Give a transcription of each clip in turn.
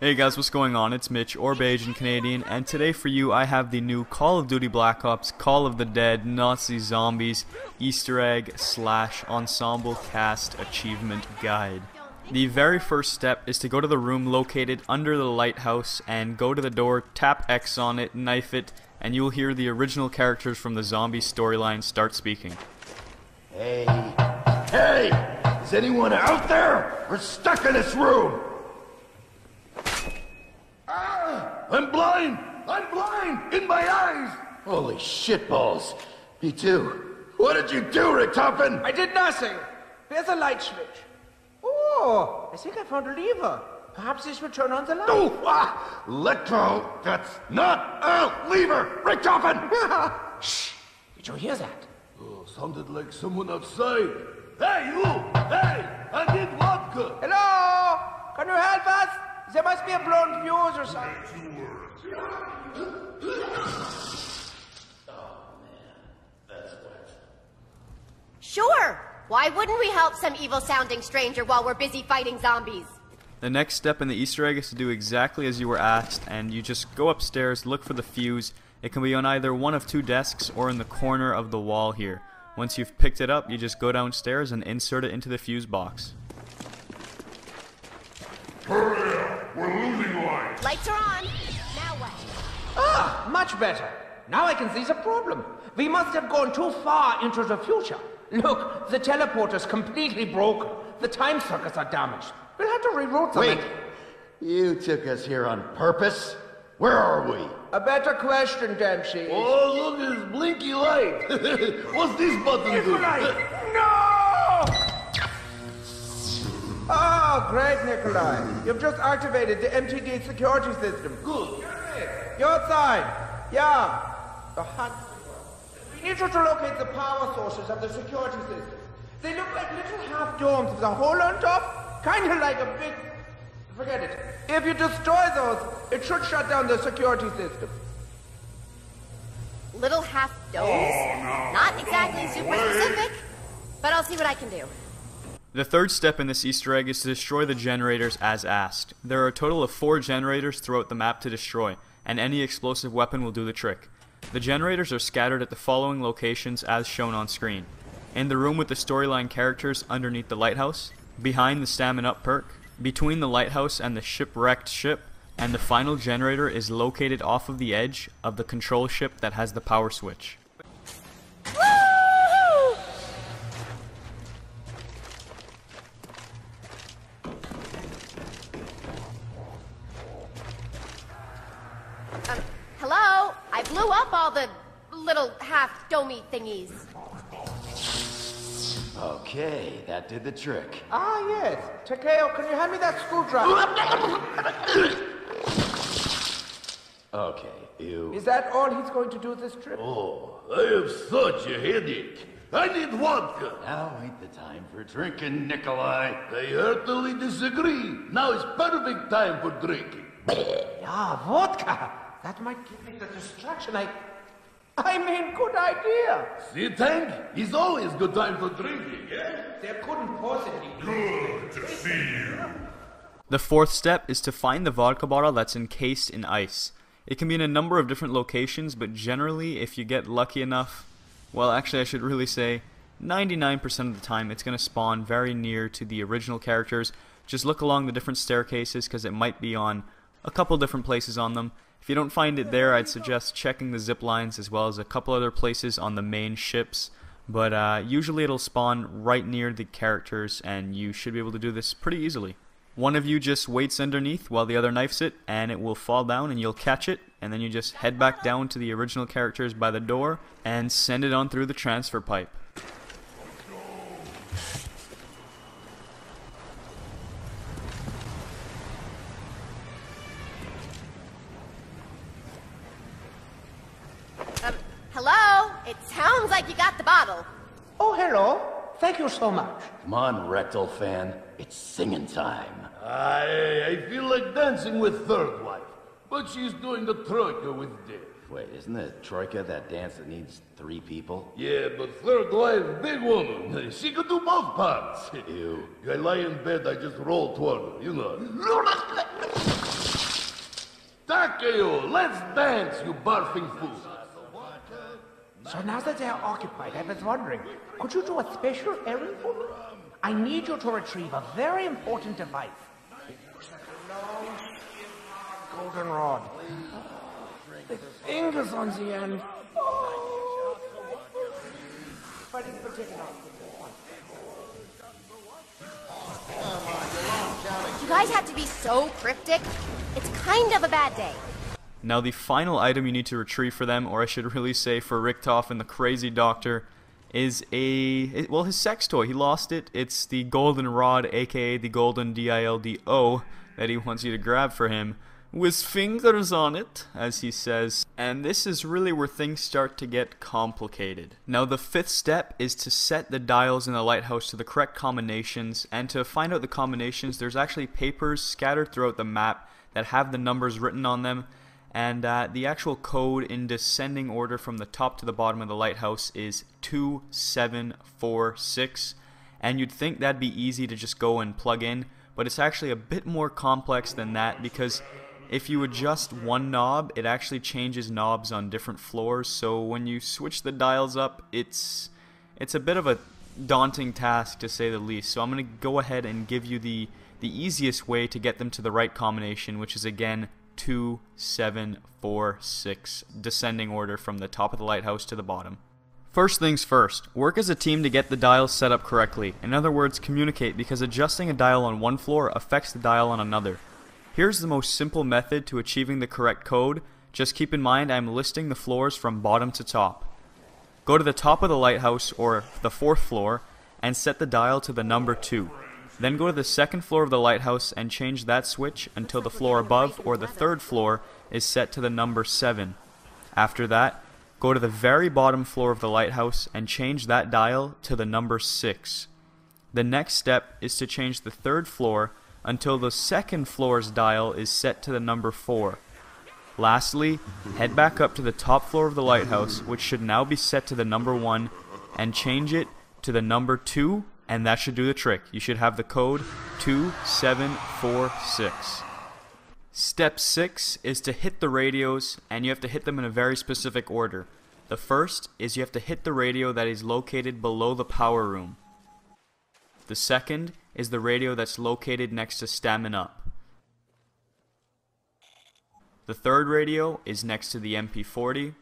Hey guys, what's going on? It's Mitch, or Bajan Canadian, and today for you I have the new Call of Duty Black Ops Call of the Dead Nazi Zombies Easter egg / ensemble cast achievement guide. The very first step is to go to the room located under the lighthouse and go to the door, tap X on it, knife it, and you'll hear the original characters from the zombie storyline start speaking. Hey! Hey! Is anyone out there? We're stuck in this room! I'm blind! I'm blind! In my eyes! Holy shitballs! Me too. What did you do, Richtofen? I did nothing. There's a light switch. Oh, I think I found a lever. Perhaps this will turn on the light. Oh! Electro! That's not a lever! Richtofen! Shh! Did you hear that? Oh, sounded like someone outside. Hey, you! Hey! I need vodka! Hello? Can you help us? There must be a blown fuse or something. Sure! Why wouldn't we help some evil-sounding stranger while we're busy fighting zombies? The next step in the Easter egg is to do exactly as you were asked, and you just go upstairs, look for the fuse. It can be on either one of two desks or in the corner of the wall here. Once you've picked it up, you just go downstairs and insert it into the fuse box. Hurry up! We're losing light! Lights are on. Now what? Ah, much better. Now I can see the problem. We must have gone too far into the future. Look, the teleporter's completely broken. The time circuits are damaged. We'll have to reroute them. Wait! You took us here on purpose? Where are we? A better question, Dempsey. Oh, look at this blinky light! What's this button do? No! Oh, great, Nikolai. You've just activated the MTD security system. Good. Your side. Yeah. The hunt. We need you to locate the power sources of the security system. They look like little half domes with a hole on top, kind of like a big... Forget it. If you destroy those, it should shut down the security system. Little half domes? Not exactly super specific, but I'll see what I can do. The third step in this Easter egg is to destroy the generators as asked. There are a total of 4 generators throughout the map to destroy, and any explosive weapon will do the trick. The generators are scattered at the following locations as shown on screen. In the room with the storyline characters underneath the lighthouse, behind the Stamina Up perk, between the lighthouse and the shipwrecked ship, and the final generator is located off of the edge of the control ship that has the power switch. Hello? I blew up all the little half-domey thingies. Okay, that did the trick. Ah, yes. Takeo, can you hand me that screwdriver? Okay, you... Is that all he's going to do this trip? Oh, I have such a headache. I need vodka. Now ain't the time for drinking, Nikolai. I heartily disagree. Now is perfect time for drinking. Yeah, vodka. That might give me the distraction I mean, good idea. See, Tank? It's always good time for drinking, yeah? There couldn't possibly be. Good to see you. The fourth step is to find the vodka bottle that's encased in ice. It can be in a number of different locations, but generally, if you get lucky enough, well, actually I should really say 99% of the time it's going to spawn very near to the original characters. Just look along the different staircases because it might be on a couple different places on them. If you don't find it there, I'd suggest checking the zip lines as well as a couple other places on the main ships. But usually it'll spawn right near the characters, and you should be able to do this pretty easily. One of you just waits underneath while the other knifes it, and it will fall down and you'll catch it, and then you just head back down to the original characters by the door and send it on through the transfer pipe. Hello? It sounds like you got the bottle. Oh, hello. Thank you so much. Come on, rectal fan. It's singing time. I feel like dancing with Third Wife, but she's doing the troika with Dick. Wait, isn't the troika that dance that needs 3 people? Yeah, but Third Wife, big woman. She could do both parts. Ew. I lie in bed, I just roll toward her, you know. Takeo, let's dance, you barfing fool. So now that they're occupied, I was wondering, could you do a special errand for me? I need you to retrieve a very important device. Golden rod. The fingers on the end. But in particular. You guys have to be so cryptic. It's kind of a bad day. Now the final item you need to retrieve for them, or I should really say for Richtof and the crazy doctor, is his sex toy. He lost it. It's the golden rod, aka the golden dildo, that he wants you to grab for him, with fingers on it, as he says. And this is really where things start to get complicated. Now the fifth step is to set the dials in the lighthouse to the correct combinations, and to find out the combinations, there's actually papers scattered throughout the map that have the numbers written on them. And the actual code in descending order from the top to the bottom of the lighthouse is 2746. And you'd think that'd be easy to just go and plug in, but it's actually a bit more complex than that, because if you adjust one knob, it actually changes knobs on different floors. So when you switch the dials up, it's a bit of a daunting task, to say the least. So I'm going to go ahead and give you the easiest way to get them to the right combination, which is again 2746, descending order from the top of the lighthouse to the bottom. First things first, work as a team to get the dials set up correctly. In other words, communicate, because adjusting a dial on one floor affects the dial on another. Here's the most simple method to achieving the correct code. Just keep in mind I'm listing the floors from bottom to top. Go to the top of the lighthouse, or the fourth floor, and set the dial to the number 2. Then go to the second floor of the lighthouse and change that switch until the floor above, or the third floor, is set to the number 7. After that, go to the very bottom floor of the lighthouse and change that dial to the number 6. The next step is to change the third floor until the second floor's dial is set to the number 4. Lastly, head back up to the top floor of the lighthouse, which should now be set to the number 1, and change it to the number 2, and that should do the trick. You should have the code 2746. Step 6 is to hit the radios, and you have to hit them in a very specific order. The first is you have to hit the radio that is located below the power room. The second is the radio that's located next to Stamina Up. The third radio is next to the MP40.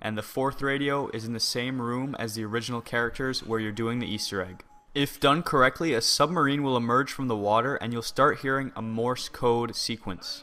And the fourth radio is in the same room as the original characters where you're doing the Easter egg. If done correctly, a submarine will emerge from the water and you'll start hearing a Morse code sequence.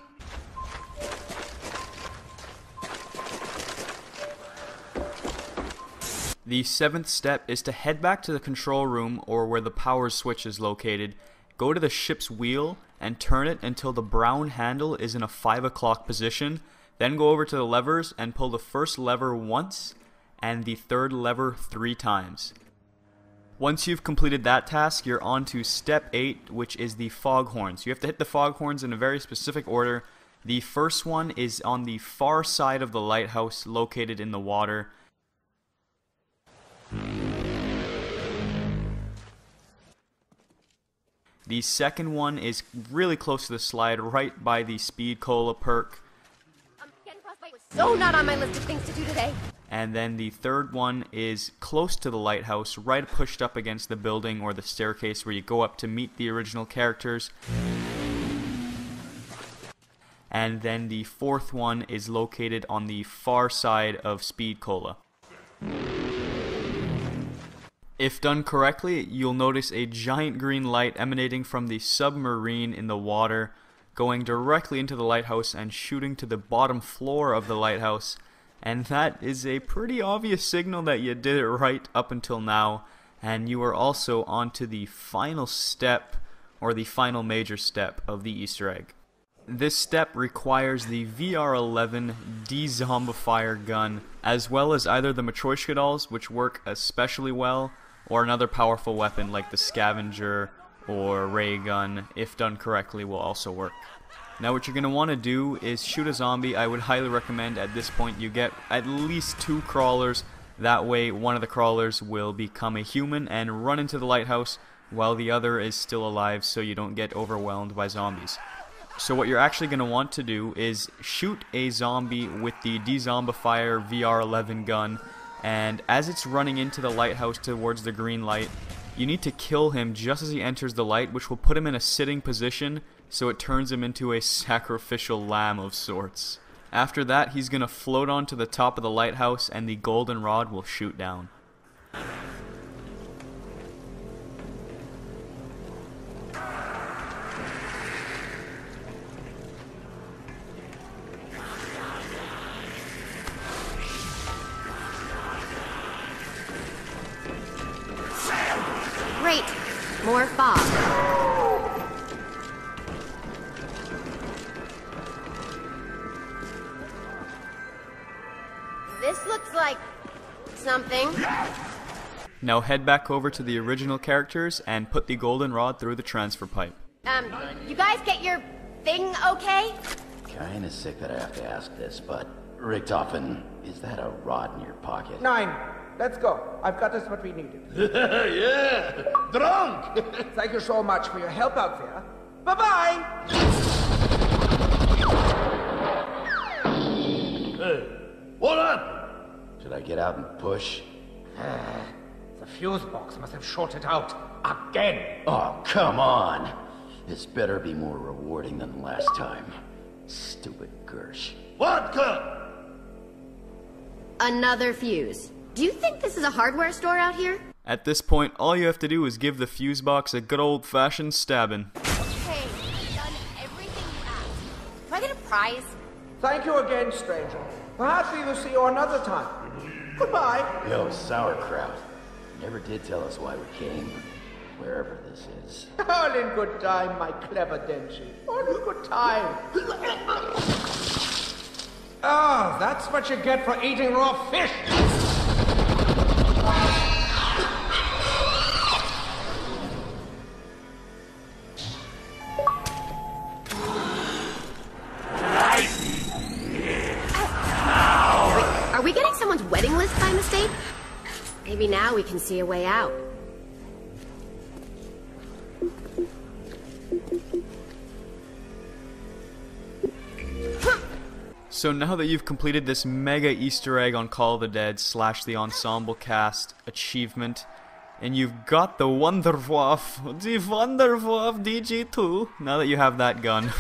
The seventh step is to head back to the control room, or where the power switch is located. Go to the ship's wheel and turn it until the brown handle is in a 5 o'clock position. Then go over to the levers and pull the first lever once and the third lever 3 times. Once you've completed that task, you're on to step 8, which is the foghorns. You have to hit the foghorns in a very specific order. The first one is on the far side of the lighthouse, located in the water. The second one is really close to the slide, right by the Speed Cola perk. Getting frostbite was so not on my list of things to do today. And then the third one is close to the lighthouse, right pushed up against the building or the staircase where you go up to meet the original characters. And then the fourth one is located on the far side of Speed Cola. If done correctly, you'll notice a giant green light emanating from the submarine in the water, going directly into the lighthouse and shooting to the bottom floor of the lighthouse. And that is a pretty obvious signal that you did it right up until now. And you are also on to the final step, or the final major step of the Easter egg. This step requires the VR11 de-zombifier gun, as well as either the Matryoshka dolls, which work especially well, or another powerful weapon like the scavenger or ray gun, if done correctly, will also work. Now what you're going to want to do is shoot a zombie. I would highly recommend at this point you get at least 2 crawlers. That way one of the crawlers will become a human and run into the lighthouse, while the other is still alive so you don't get overwhelmed by zombies. So what you're actually going to want to do is shoot a zombie with the Dezombifier VR11 gun, and as it's running into the lighthouse towards the green light, you need to kill him just as he enters the light, which will put him in a sitting position so it turns him into a sacrificial lamb of sorts. After that, he's going to float onto the top of the lighthouse and the goldenrod will shoot down. Great. More fog. This looks like something. Now head back over to the original characters and put the goldenrod through the transfer pipe. You guys get your thing okay? Kinda sick that I have to ask this, but Richtofen, is that a rod in your pocket? 9. Let's go. I've got us what we needed. Yeah, drunk! Thank you so much for your help out there. Bye-bye! Hey, what happened? Should I get out and push? The fuse box must have shorted out again. Oh, come on! This better be more rewarding than last time. Stupid Gersh. Vodka! Another fuse. Do you think this is a hardware store out here? At this point, all you have to do is give the fuse box a good old-fashioned stabbing. Okay, I've done everything you asked. Do I get a prize? Thank you again, stranger. Perhaps we will see you another time. Goodbye. Yo, sauerkraut. Never did tell us why we came. Wherever this is. All in good time, my clever Denji. All in good time. Oh, that's what you get for eating raw fish. Are we getting someone's wedding list by mistake? Maybe now we can see a way out. So now that you've completed this mega Easter egg on Call of the Dead / the Ensemble Cast achievement, and you've got the Wunderwaffe DG2, now that you have that gun,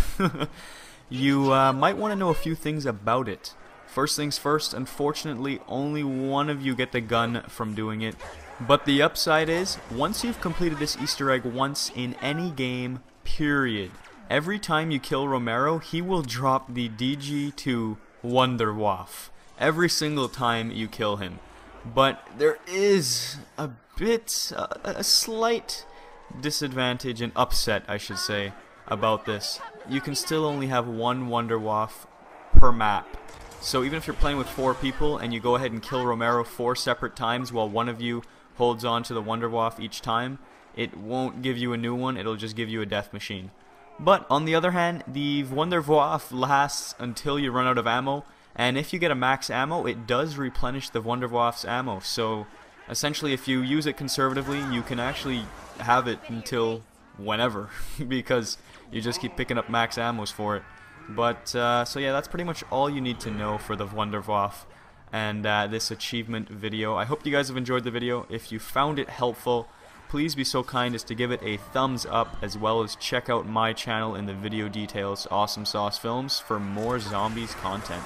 you might want to know a few things about it. First things first, unfortunately, only one of you get the gun from doing it. But the upside is, once you've completed this Easter egg once in any game, period, every time you kill Romero, he will drop the DG2 Wunderwaffe. Every single time you kill him. But there is a bit, a slight disadvantage and upset, I should say, about this. You can still only have one Wunderwaffe per map. So even if you're playing with 4 people and you go ahead and kill Romero 4 separate times while one of you holds on to the Wunderwaffe each time, it won't give you a new one, it'll just give you a death machine. But on the other hand, the Wunderwaffe lasts until you run out of ammo, and if you get a max ammo, it does replenish the Wunderwaffe's ammo. So essentially, if you use it conservatively, you can actually have it until whenever, because you just keep picking up max ammos for it. But, so yeah, that's pretty much all you need to know for the Wunderwaffe and this achievement video. I hope you guys have enjoyed the video. If you found it helpful, please be so kind as to give it a thumbs up, as well as check out my channel in the video details, Awesome Sauce Films, for more zombies content.